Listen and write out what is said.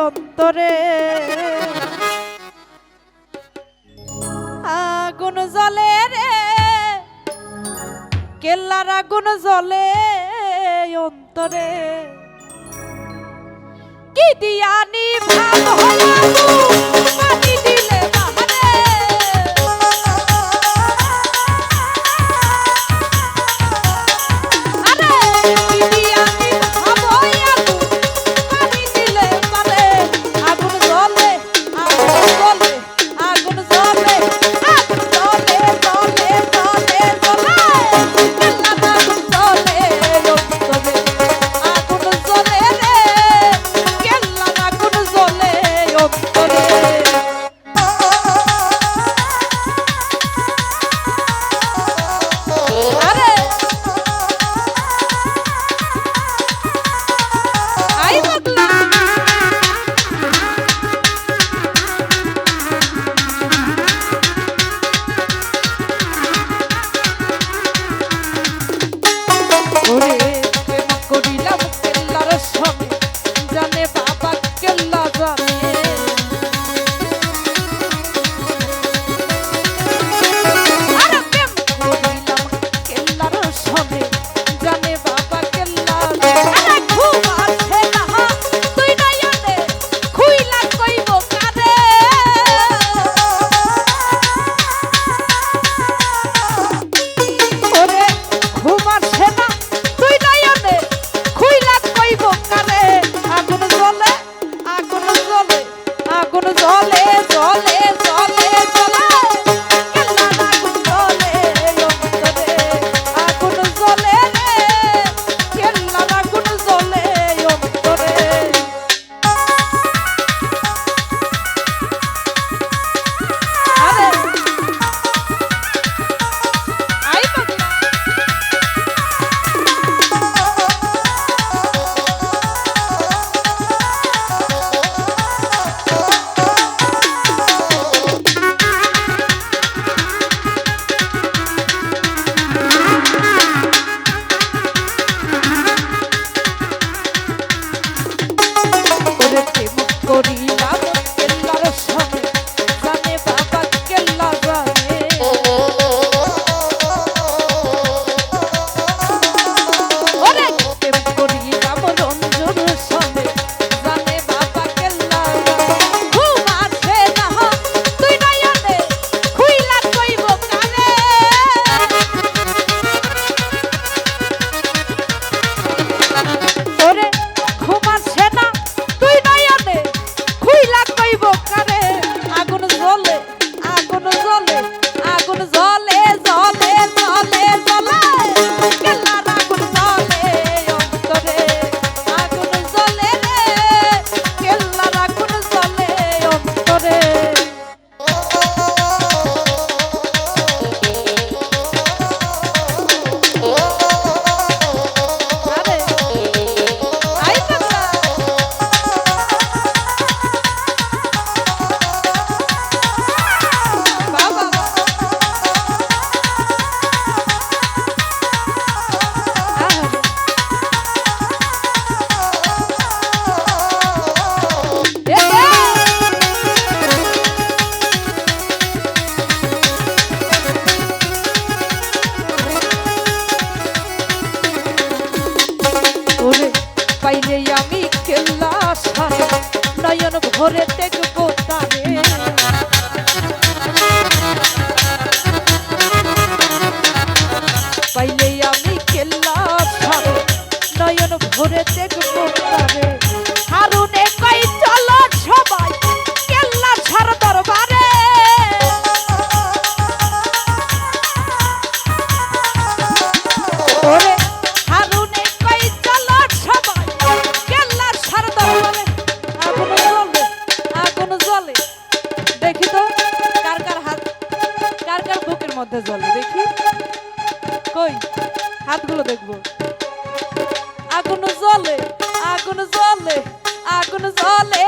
অন্তরে আগুন জ্বলে রে, কেল্লার আগুন জ্বলে অন্তরে। কি দিয়ানি ভাব হলো পানি দিলে বাহারে, আরে কি দিয়ানি ভাব হলো পানি দিলে পারে। আগুন জ্বলে আগুন জ্বলে আগুন জ্বলে আগুন জ্বলে জ্বলে জ্বলে জ্বলে, কেল্লার আগুন জ্বলে অন্তরে। আগুন জ্বলে রে, কেল্লার আগুন জ্বলে অন্তরে। আরে আই বদলা ওরে প্রেম করিলাম কেল্লার সঙ্গে, জানে বাবা কেল্লা জানে। আরে প্রেম করিলাম কেল্লার সঙ্গে, জানে বাবা কেল্লা জানে। আরে ঘুম আসে না তুই নয়নে, খুইলা কইব কারে। ওরে ঘুম আসে না তুই নয়নে, খুইলা কইব কারে। আগুন জ্বলে আগুন জ্বলে আগুন জ্বলে জ্বলে জ্বলে জ্বলে, কেল্লার আগুন জ্বলে অন্তরে। আগুন জ্বলে রে, কেল্লার আগুন জ্বলে অন্তরে। আরে আই বদলা ওরে প্রেম করিলাম কেল্লার সঙ্গে, জানে বাবা কেল্লা জানে। ওরে প্রেম করিলাম রঞ্জুর সঙ্গে, জানে বাবা কেল্লা জানে। ঘুম আসে না তুই নয়নে, খুইলা কইব কারে। ওরে ঘুম আসে না তুই নয়নে, খুইলা কইব কারে। আগুন জ্বলে আগুন জ্বলে আগুন জ্বলে জ্বলে জ্বলে জ্বলে, কেল্লার আগুন জ্বলে অন্তরে। আগুন জ্বলে রে, কেল্লার আগুন জ্বলে অন্তরে। আরে আই বদলা বাবা আরে ওরে পাইলে আমি কেল্লা সারে, নয়ন ভরে দেখবো তারে। পাইলে আমি কেল্লা সারে, নয়ন ভরে দেখবো তারে। হারুনে কই চলো সবাই কেল্লা সার দরবারে। ওরে হারুনে কই চলো সবাই কেল্লা সার দরবারে। আগুন জ্বলে আগুন জ্বলে, দেখি তো কার কার হাত, কার কার বুকের মধ্যে জ্বলে দেখি। কই হাতগুলো দেখবো। আগুন জ্বলে আগুন জ্বলে আগুন জ্বলে